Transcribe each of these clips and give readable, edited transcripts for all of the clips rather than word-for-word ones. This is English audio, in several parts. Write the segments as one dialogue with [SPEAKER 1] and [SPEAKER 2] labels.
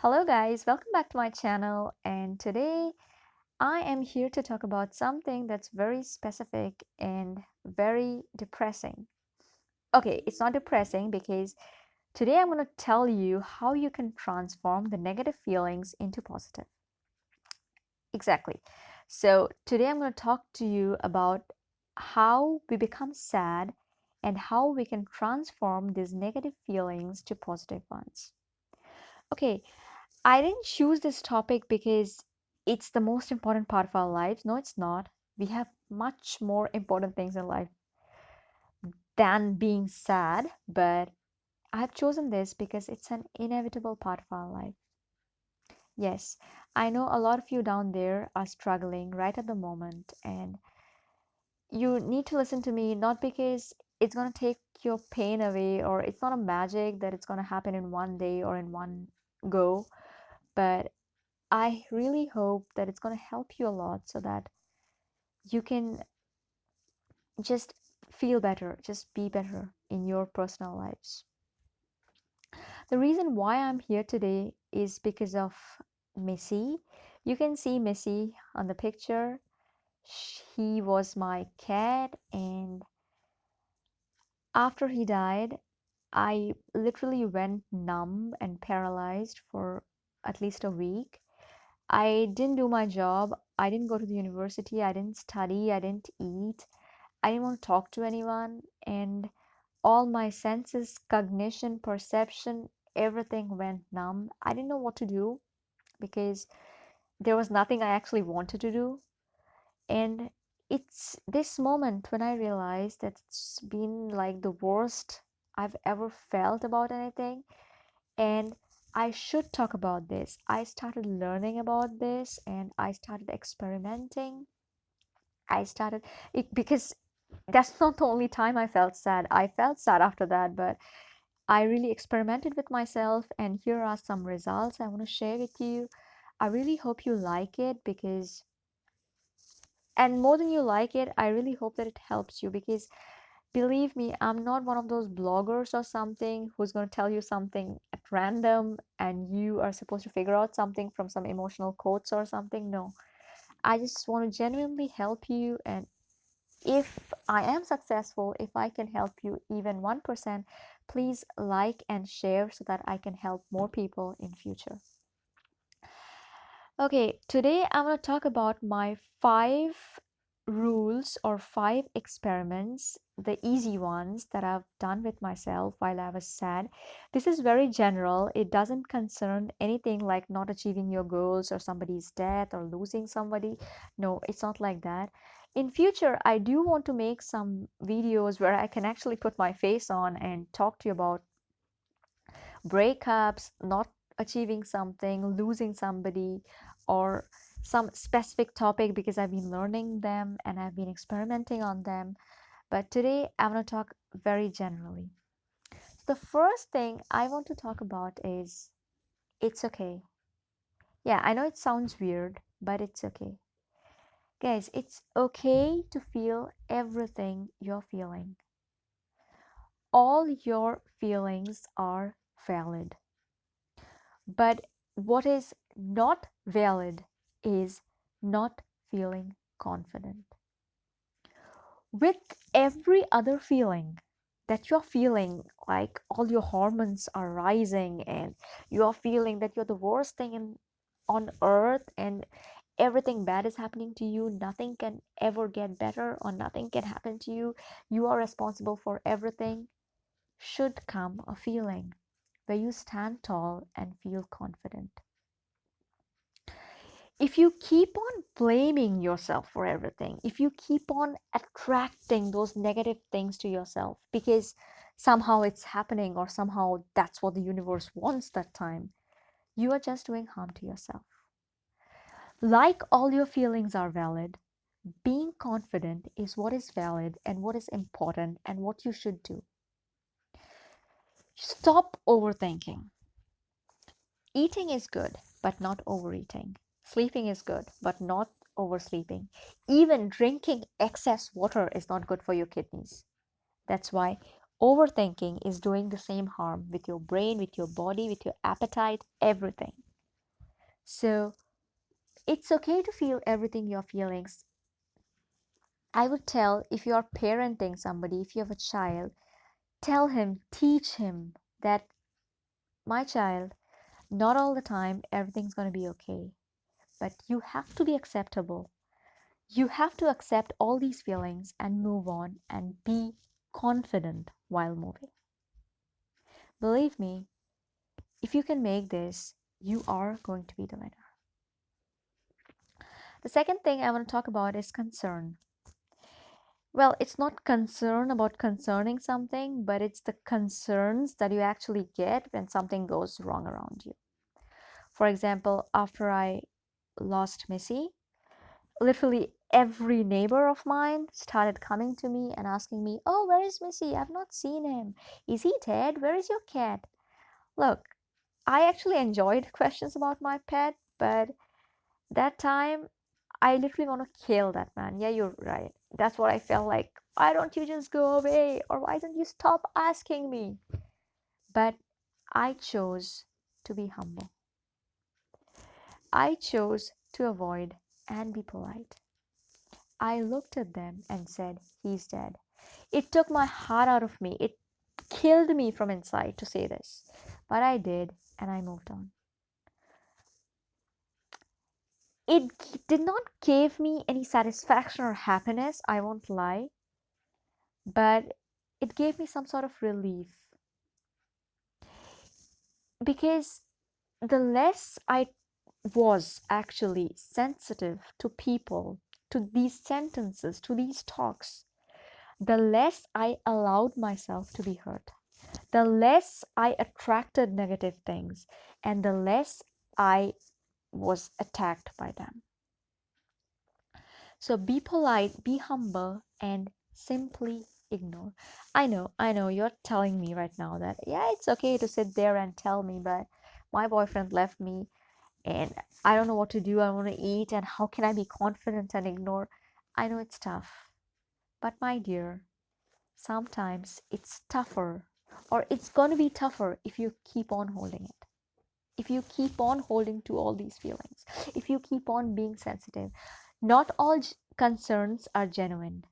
[SPEAKER 1] Hello guys, welcome back to my channel, and today I am here to talk about something that's very specific and very depressing. Okay, it's not depressing because today I'm going to tell you how you can transform the negative feelings into positive. Exactly. So, today I'm going to talk to you about how we become sad and how we can transform these negative feelings to positive ones. Okay, I didn't choose this topic because it's the most important part of our lives. No, it's not. We have much more important things in life than being sad, but I have chosen this because it's an inevitable part of our life. Yes, I know a lot of you down there are struggling right at the moment, and you need to listen to me not because it's going to take your pain away or it's not a magic that it's going to happen in one day or in one go, but I really hope that it's going to help you a lot so that you can just feel better, just be better in your personal lives. The reason why I'm here today is because of Missy. You can see Missy on the picture. He was my cat, and after he died, I literally went numb and paralyzed for at least a week. I didn't do my job. I didn't go to the university. I didn't study. I didn't eat. I didn't want to talk to anyone. And all my senses, cognition, perception, everything went numb. I didn't know what to do because there was nothing I actually wanted to do. And it's this moment when I realized that it's been like the worst I've ever felt about anything. And I should talk about this. I started learning about this and I started experimenting. I started it because that's not the only time I felt sad. I felt sad after that, but I really experimented with myself, and here are some results I want to share with you. I really hope you like it because, and more than you like it, I really hope that it helps you because believe me, I'm not one of those bloggers or something who's going to tell you something at random and you are supposed to figure out something from some emotional quotes or something. No, I just want to genuinely help you. And if I am successful, if I can help you even 1%, please like and share so that I can help more people in future. Okay, today I'm going to talk about my 5 rules or 5 experiments, the easy ones that I've done with myself while I was sad. This is very general. It doesn't concern anything like not achieving your goals or somebody's death or losing somebody. No, it's not like that. In future, I do want to make some videos where I can actually put my face on and talk to you about breakups, not achieving something, losing somebody, or some specific topic because I've been learning them and I've been experimenting on them. But today I'm going to talk very generally. The first thing I want to talk about is it's okay. Yeah, I know it sounds weird, but it's okay. Guys, it's okay to feel everything you're feeling. All your feelings are valid. But what is not valid is not feeling confident. With every other feeling that you're feeling, like all your hormones are rising and you're feeling that you're the worst thing on earth and everything bad is happening to you, nothing can ever get better or nothing can happen to you, you are responsible for everything, should come a feeling where you stand tall and feel confident. If you keep on blaming yourself for everything, if you keep on attracting those negative things to yourself because somehow it's happening or somehow that's what the universe wants that time, you are just doing harm to yourself. Like all your feelings are valid, being confident is what is valid and what is important and what you should do. Stop overthinking. Eating is good, but not overeating. Sleeping is good, but not oversleeping. Even drinking excess water is not good for your kidneys. That's why overthinking is doing the same harm with your brain, with your body, with your appetite, everything. So it's okay to feel everything you're feeling. I would tell, if you're parenting somebody, if you have a child, tell him, teach him that, my child, not all the time everything's going to be okay, but you have to be acceptable. You have to accept all these feelings and move on and be confident while moving. Believe me, if you can make this, you are going to be the winner. The second thing I want to talk about is concern. Well, it's not concern about concerning something, but it's the concerns that you actually get when something goes wrong around you. For example, after I lost Missy, literally every neighbor of mine started coming to me and asking me, "Oh, where is Missy? I've not seen him. Is he dead? Where is your cat?" Look, I actually enjoyed questions about my pet, but that time I literally want to kill that man. Yeah, you're right. That's what I felt like. Why don't you just go away? Or why don't you stop asking me? But I chose to be humble. I chose to avoid and be polite. I looked at them and said, "He's dead." It took my heart out of me. It killed me from inside to say this. But I did, and I moved on. It did not give me any satisfaction or happiness, I won't lie, but it gave me some sort of relief, because the less I was actually sensitive to people, to these sentences, to these talks, the less I allowed myself to be hurt, the less I attracted negative things, and the less I was attacked by them. So be polite, be humble, and simply ignore. I know, you're telling me right now that, yeah, it's okay to sit there and tell me, but my boyfriend left me and I don't know what to do. I want to eat, and how can I be confident and ignore? I know it's tough, but my dear, sometimes it's tougher, or it's going to be tougher if you keep on holding it. If you keep on holding to all these feelings, if you keep on being sensitive, not all concerns are genuine,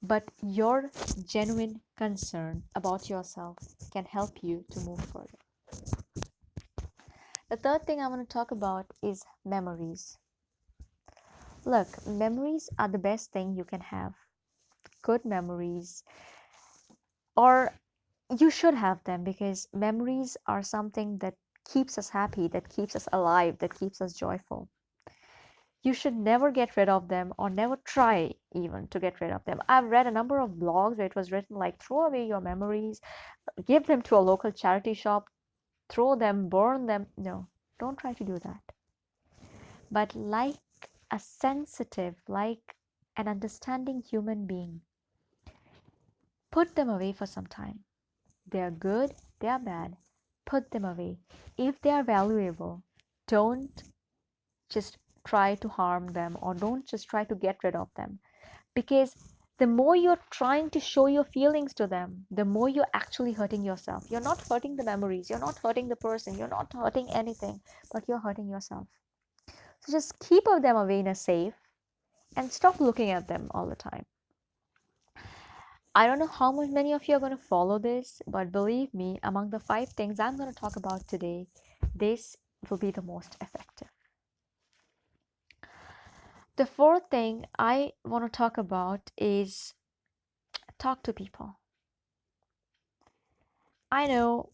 [SPEAKER 1] but your genuine concern about yourself can help you to move further. The third thing I want to talk about is memories. Look, memories are the best thing you can have. Good memories, or you should have them, because memories are something that keeps us happy, that keeps us alive, that keeps us joyful. You should never get rid of them, or never try even to get rid of them. I've read a number of blogs where it was written like, throw away your memories, give them to a local charity shop, throw them, burn them. No, don't try to do that. But like a sensitive, like an understanding human being, put them away for some time. They are good, they are bad. Put them away. If they are valuable, don't just try to harm them, or don't just try to get rid of them. Because the more you're trying to show your feelings to them, the more you're actually hurting yourself. You're not hurting the memories, you're not hurting the person, you're not hurting anything, but you're hurting yourself. So just keep them away in a safe and stop looking at them all the time. I don't know how many of you are going to follow this, but believe me, among the 5 things I'm going to talk about today, this will be the most effective. The fourth thing I want to talk about is talk to people. I know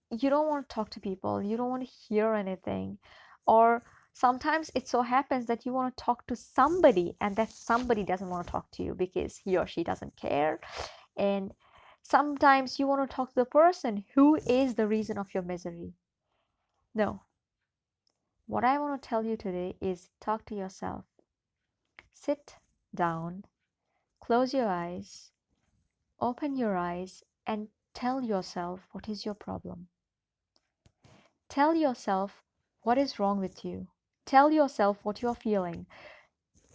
[SPEAKER 1] you don't want to talk to people, you don't want to hear anything, or sometimes it so happens that you want to talk to somebody and that somebody doesn't want to talk to you because he or she doesn't care. And sometimes you want to talk to the person who is the reason of your misery. No, what I want to tell you today is talk to yourself. Sit down, close your eyes, open your eyes, and tell yourself what is your problem. Tell yourself what is wrong with you. Tell yourself what you're feeling.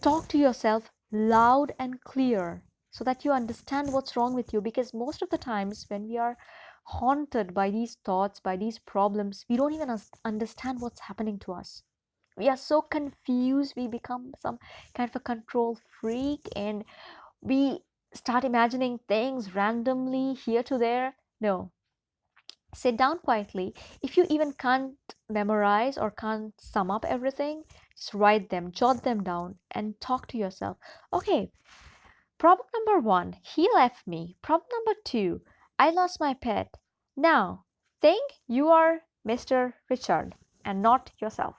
[SPEAKER 1] Talk to yourself loud and clear so that you understand what's wrong with you. Because most of the times when we are haunted by these thoughts, by these problems. We don't even understand what's happening to us. We are so confused. We become some kind of a control freak, and we start imagining things randomly here to there. No, sit down quietly. If you even can't memorize or can't sum up everything, just write them, jot them down, and talk to yourself. Okay, problem number one, he left me. Problem number two, I lost my pet. Now, think you are Mr. Richard and not yourself.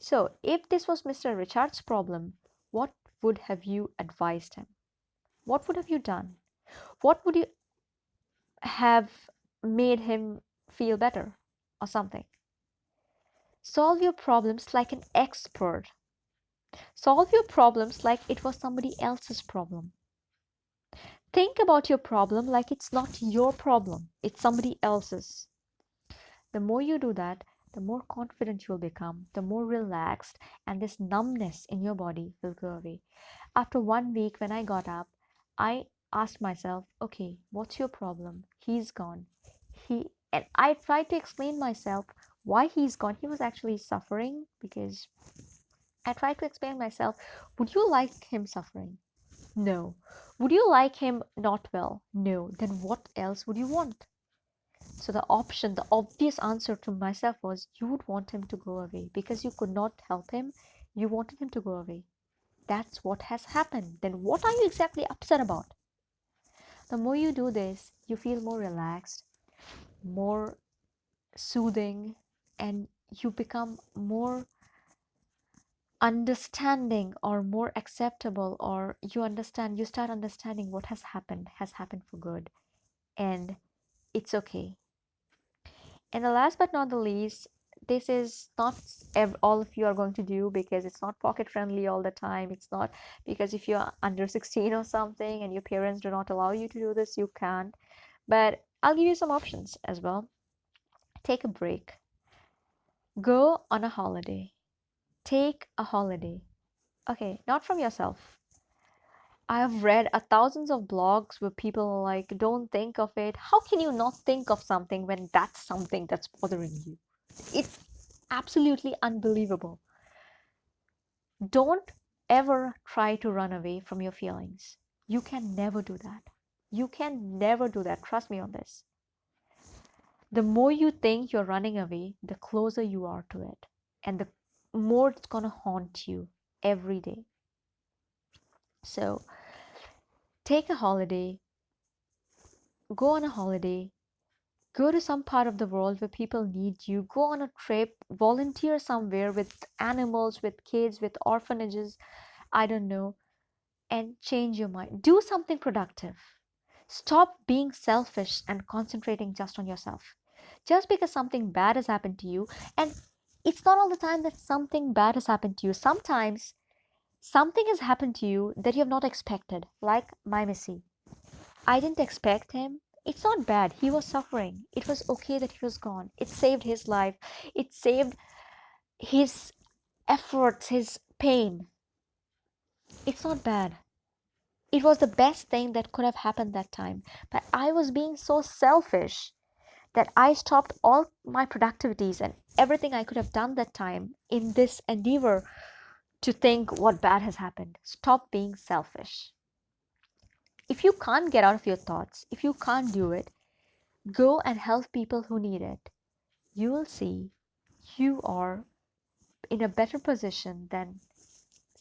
[SPEAKER 1] So, if this was Mr. Richard's problem, what would have you advised him? What would have you done? What would you have made him feel better or something? Solve your problems like an expert. Solve your problems like it was somebody else's problem. Think about your problem like it's not your problem, it's somebody else's. The more you do that, the more confident you'll become, the more relaxed, and this numbness in your body will go away. After 1 week, when I got up, I asked myself, okay, what's your problem? He's gone. And I tried to explain myself why he's gone. He was actually suffering because I tried to explain myself, would you like him suffering? No. Would you like him not well? No. Then what else would you want? So the obvious answer to myself was you would want him to go away because you could not help him. You wanted him to go away. That's what has happened. Then what are you exactly upset about? The more you do this, you feel more relaxed, more soothing, and you become more understanding or more acceptable, or you start understanding what has happened for good, and it's okay. And the last but not the least, this is not all of you are going to do because it's not pocket friendly all the time. It's not because if you're under 16 or something and your parents do not allow you to do this, you can't. But I'll give you some options as well. Take a break, go on a holiday, take a holiday. Okay, not from yourself. I have read a thousands of blogs where people are like, don't think of it. How can you not think of something when that's something that's bothering you? It's absolutely unbelievable. Don't ever try to run away from your feelings. You can never do that. You can never do that. Trust me on this. The more you think you're running away, the closer you are to it. And the more it's going to haunt you every day. So take a holiday, go on a holiday, go to some part of the world where people need you, go on a trip, volunteer somewhere with animals, with kids, with orphanages, I don't know, and change your mind. Do something productive. Stop being selfish and concentrating just on yourself. Just because something bad has happened to you, and it's not all the time that something bad has happened to you. Sometimes something has happened to you that you have not expected, like my Missy. I didn't expect him. It's not bad. He was suffering. It was okay that he was gone. It saved his life. It saved his efforts, his pain. It's not bad. It was the best thing that could have happened that time. But I was being so selfish that I stopped all my productivities and everything I could have done that time in this endeavor to think what bad has happened. Stop being selfish. If you can't get out of your thoughts, if you can't do it, go and help people who need it. You will see you are in a better position than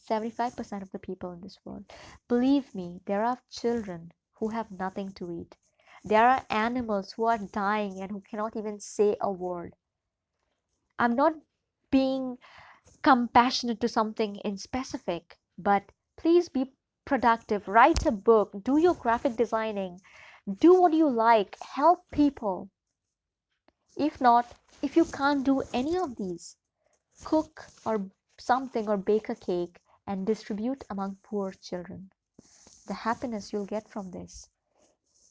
[SPEAKER 1] 75% of the people in this world. Believe me, there are children who have nothing to eat. There are animals who are dying and who cannot even say a word. I'm not being compassionate to something in specific, but please be productive. Write a book, do your graphic designing, do what you like, help people. If not, if you can't do any of these, cook or something or bake a cake and distribute among poor children. The happiness you'll get from this,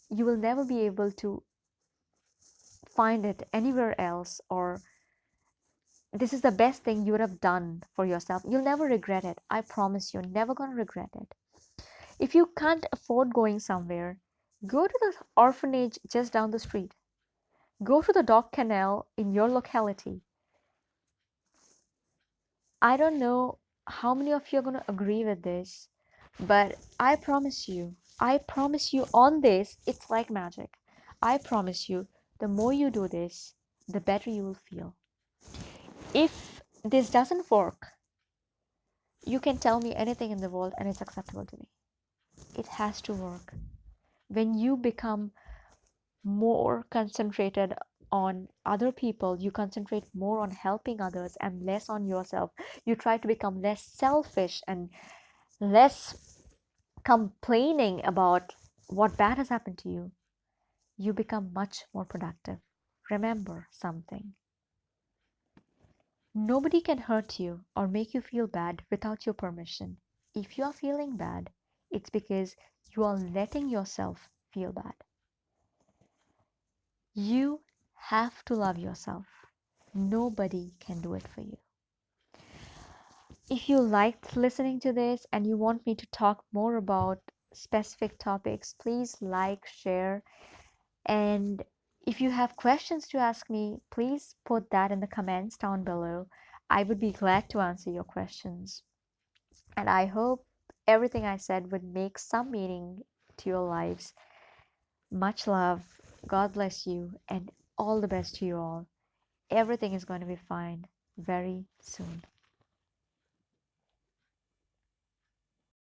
[SPEAKER 1] you will never be able to find it anywhere else, or this is the best thing you would have done for yourself. You'll never regret it. I promise you're never going to regret it. If you can't afford going somewhere, go to the orphanage just down the street. Go to the dog kennel in your locality. I don't know how many of you are going to agree with this, but I promise you on this, it's like magic. I promise you, the more you do this, the better you will feel. If this doesn't work, you can tell me anything in the world and it's acceptable to me. It has to work. When you become more concentrated on other people, you concentrate more on helping others and less on yourself. You try to become less selfish and less complaining about what bad has happened to you. You become much more productive. Remember something: nobody can hurt you or make you feel bad without your permission. If you are feeling bad, it's because you are letting yourself feel bad. You have to love yourself. Nobody can do it for you. If you liked listening to this and you want me to talk more about specific topics, please like, share, and if you have questions to ask me, please put that in the comments down below. I would be glad to answer your questions. And I hope everything I said would make some meaning to your lives. Much love. God bless you, and all the best to you all. Everything is going to be fine very soon.